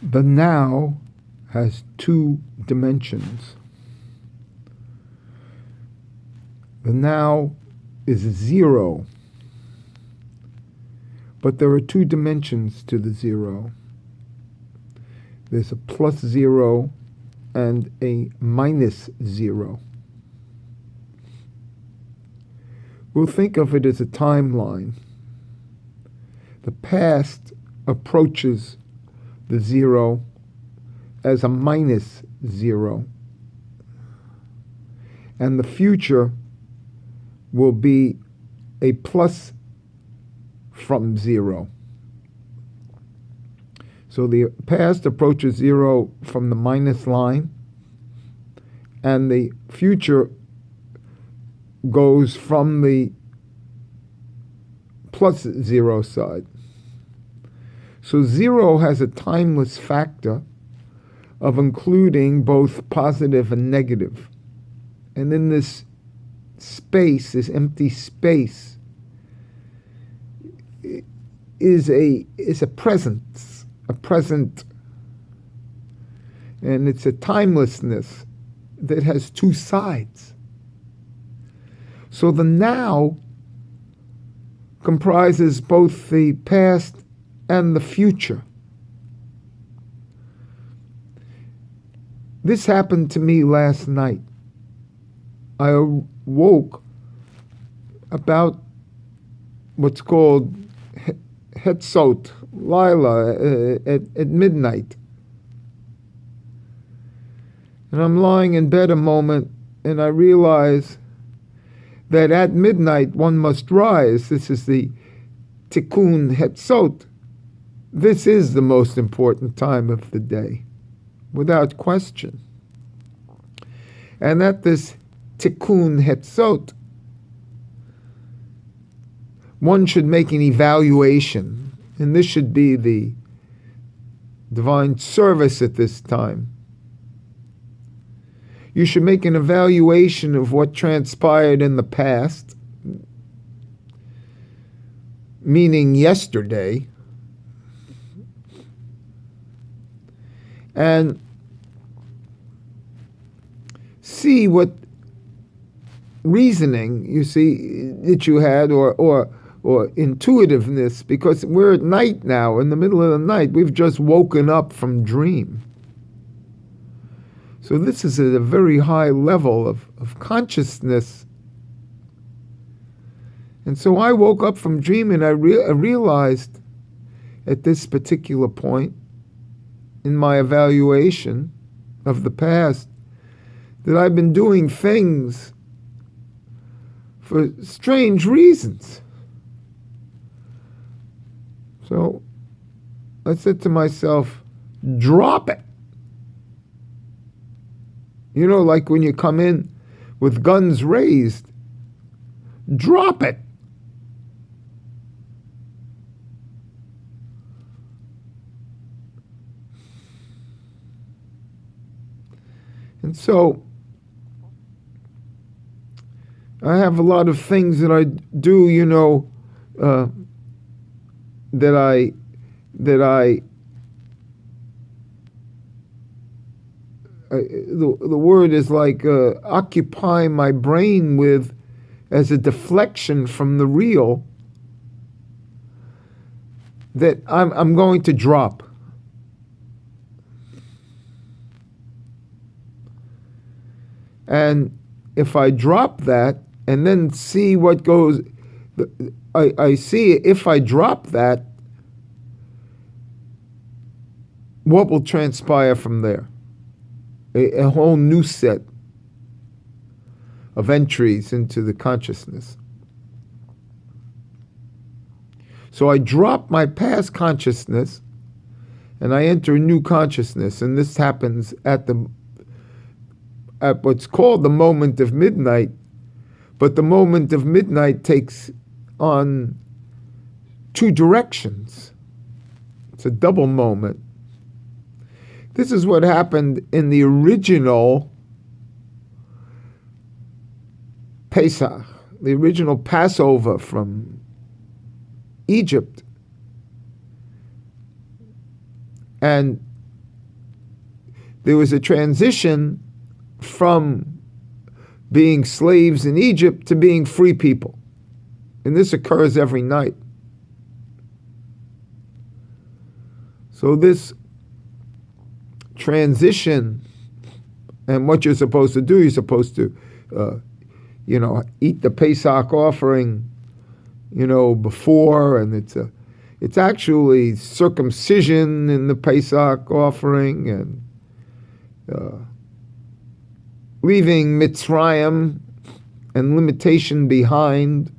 The now has two dimensions. The now is zero, but there are two dimensions to the zero. There's a plus zero and a minus zero. We'll think of it as a timeline. The past approaches the zero as a minus zero, and the future will be a plus from zero. So the past approaches zero from the minus line, and the future goes from the plus zero side. So zero has a timeless factor of including both positive and negative. And in this space, this empty space, is a presence, and it's a timelessness that has two sides. So the now comprises both the past and the future. This happened to me last night. I woke about what's called Hetzot Lila at midnight. And I'm lying in bed a moment, and I realize that at midnight one must rise. This is the Tikkun Hetzot. This is the most important time of the day, without question. And at this Tikkun Hetzot, one should make an evaluation, and this should be the divine service at this time. You should make an evaluation of what transpired in the past, meaning yesterday, and see what reasoning you see that you had, or intuitiveness, because we're at night now, in the middle of the night. We've just woken up from dream. So this is at a very high level of consciousness. And so I woke up from dream, and I realized at this particular point in my evaluation of the past that I've been doing things for strange reasons. So I said to myself, drop it. You know, like when you come in with guns raised, drop it. And so I have a lot of things that I do, you know, that I the word is like occupy my brain with as a deflection from the real, that I'm going to drop. And if I drop that and then see what goes, I see if I drop that, what will transpire from there. A whole new set of entries into the consciousness. So I drop my past consciousness and I enter a new consciousness, and this happens at what's called the moment of midnight, but the moment of midnight takes on two directions. It's a double moment. This is what happened in the original Pesach, the original Passover from Egypt. And there was a transition from being slaves in Egypt to being free people. And this occurs every night. So this transition, and what you're supposed to do, you're supposed to, eat the Pesach offering, before, and it's actually circumcision in the Pesach offering, and leaving Mitzrayim and limitation behind,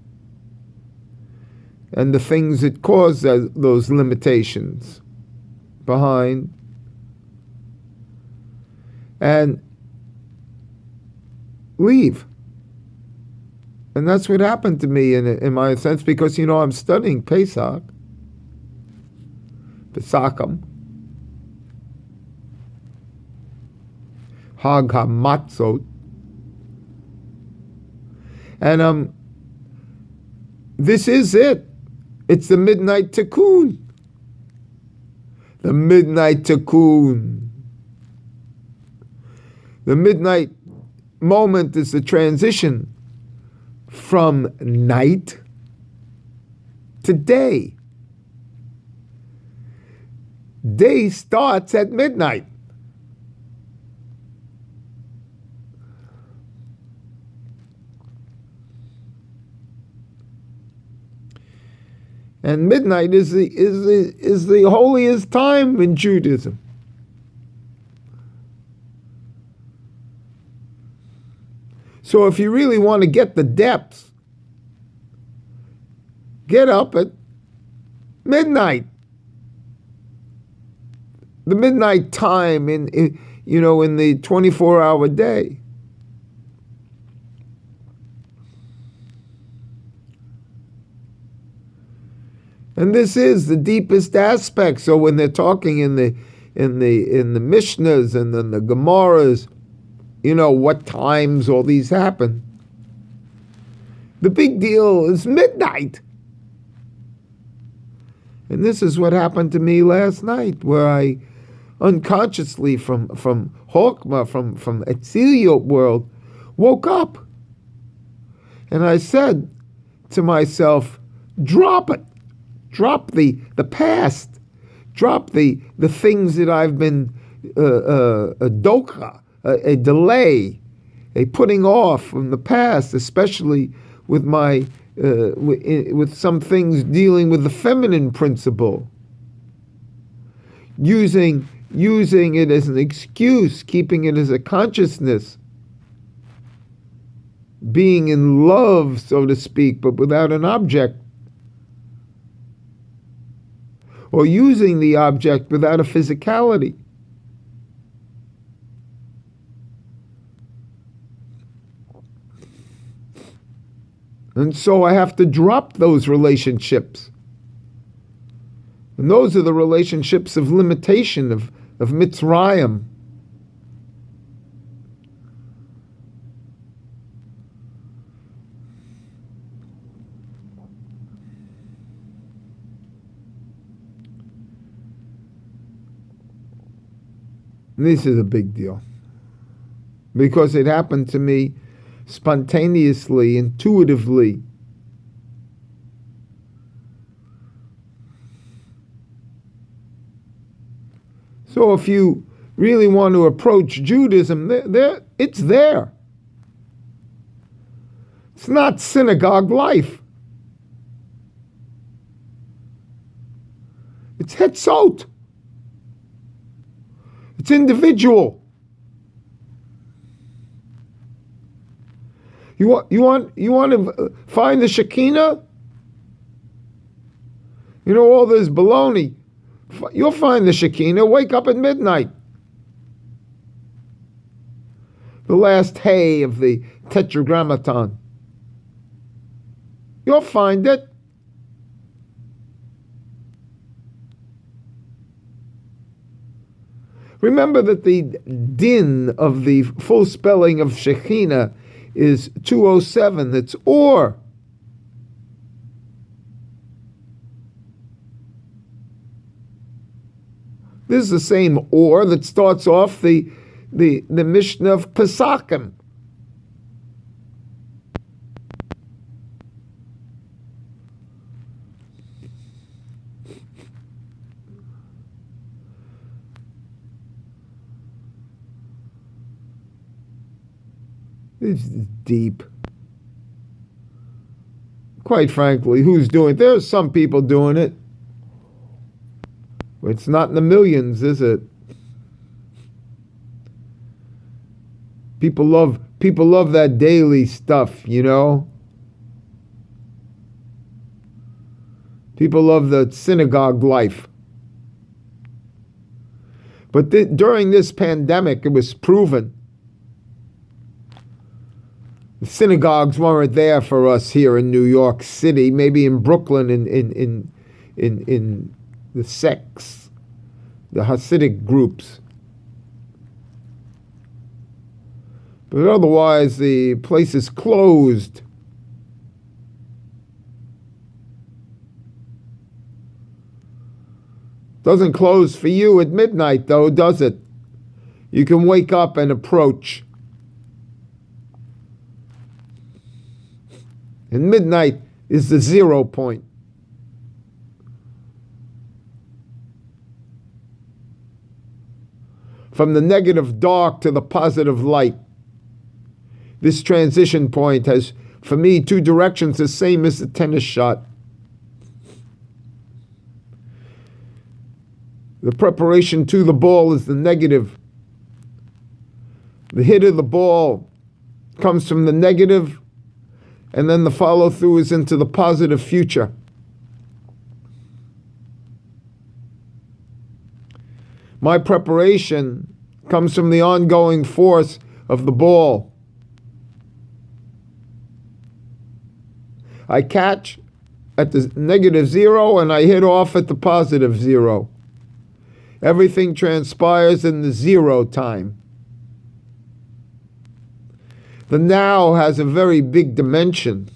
and the things that cause those limitations behind, and leave. And that's what happened to me in my sense, because I'm studying Pesachim, Hag HaMatzot, and this is it. It's the midnight tikkun. The midnight tikkun. The midnight moment is the transition from night to day. Day starts at midnight. And midnight is the holiest time in Judaism. So if you really want to get the depths, get up at midnight. The midnight time in the 24-hour day. And this is the deepest aspect. So when they're talking in the Mishnahs and then the Gemaras, what times all these happen. The big deal is midnight. And this is what happened to me last night, where I unconsciously from Chokmah, from Etziliyot world, woke up. And I said to myself, drop it. Drop the past. Drop the things that I've been a dokha, a delay, a putting off from the past, especially with my with some things dealing with the feminine principle. Using it as an excuse, keeping it as a consciousness, being in love, so to speak, but without an object. Or using the object without a physicality. And so I have to drop those relationships. And those are the relationships of limitation, of Mitzrayim. This is a big deal, because it happened to me spontaneously, intuitively. So if you really want to approach Judaism, it's there. It's not synagogue life. It's Hetzot. It's individual. You want to find the Shekinah? All this baloney. You'll find the Shekinah. Wake up at midnight. The last hay of the Tetragrammaton. You'll find it. Remember that the din of the full spelling of Shekhinah is 207. It's or. This is the same or that starts off the Mishnah of Pesakim. This is deep. Quite frankly, who's doing it? There's some people doing it. It's not in the millions, is it? People love that daily stuff, you know? People love the synagogue life. But during this pandemic, it was proven the synagogues weren't there for us here in New York City, maybe in Brooklyn, in the sects, the Hasidic groups. But otherwise, the place is closed. Doesn't close for you at midnight, though, does it? You can wake up and approach. And midnight is the 0 point. From the negative dark to the positive light. This transition point has, for me, two directions the same as the tennis shot. The preparation to the ball is the negative. The hit of the ball comes from the negative, and then the follow-through is into the positive future. My preparation comes from the ongoing force of the ball. I catch at the negative 0 and I hit off at the positive 0. Everything transpires in the 0 time. The now has a very big dimension.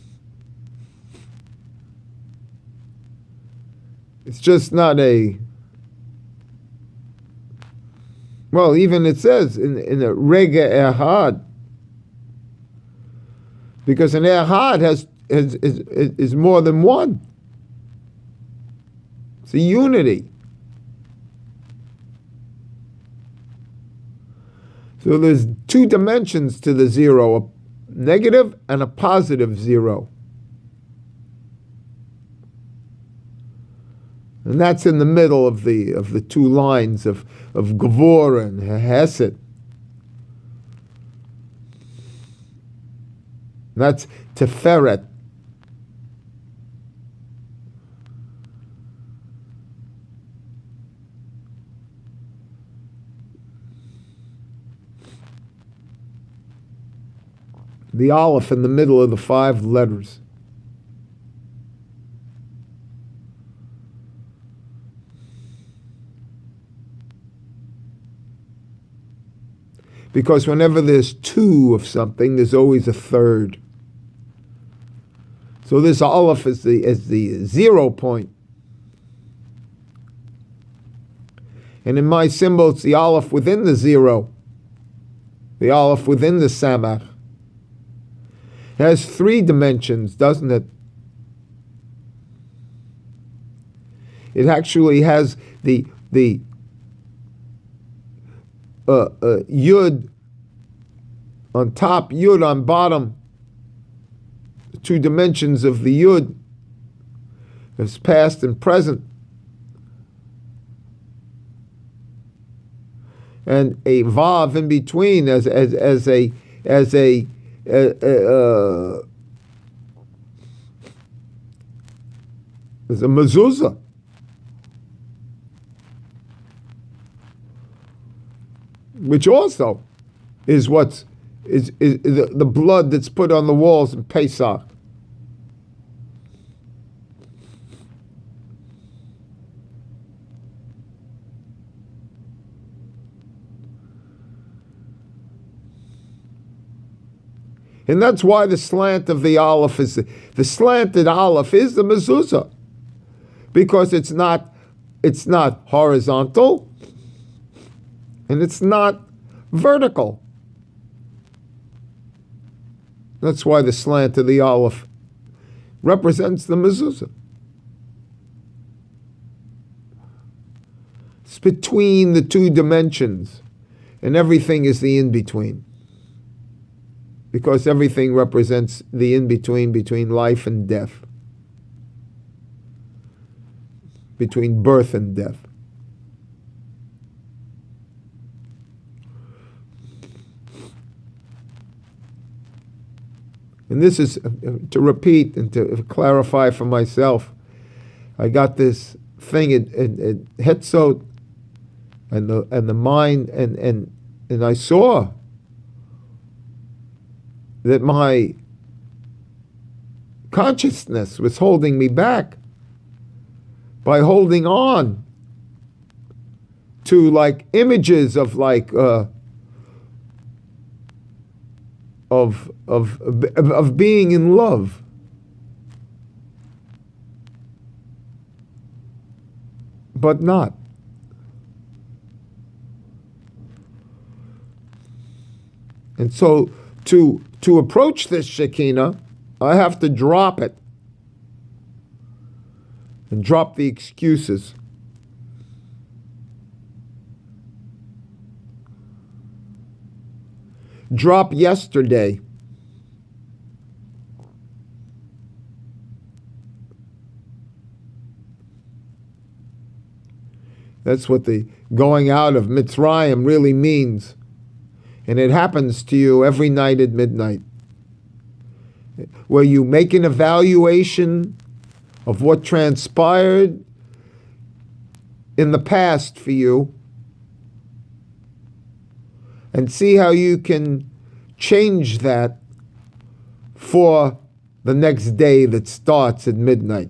It's just not well, even it says in a Rega Ehad, because an Ehad is more than one. It's a unity. So there's two dimensions to the 0, a negative and a positive 0. And that's in the middle of the two lines of Gevurah and Hesed. That's Tiferet. The Aleph in the middle of the 5 letters. Because whenever there's 2 of something, there's always a third. So this Aleph is the 0 point. And in my symbol, it's the Aleph within the 0. The Aleph within the Samach. It has 3 dimensions, doesn't it? It actually has the Yud on top, Yud on bottom. The 2 dimensions of the Yud as past and present. And a Vav in between as a mezuzah. Which also is the blood that's put on the walls in Pesach. And that's why the slant of the Aleph is the slanted Aleph is the mezuzah, because it's not horizontal, And it's not vertical. That's why the slant of the aleph represents the mezuzah. It's between the two dimensions, and everything is the in-between. Because everything represents the in-between between life and death, between birth and death. And this is, to repeat and to clarify for myself, I got this thing at Hetzot and the mind, and I saw that my consciousness was holding me back by holding on to like images of like of being in love. But not. And so to approach this Shekinah, I have to drop it and drop the excuses. Drop yesterday. That's what the going out of Mitzrayim really means. And it happens to you every night at midnight, where you make an evaluation of what transpired in the past for you and see how you can change that for the next day that starts at midnight.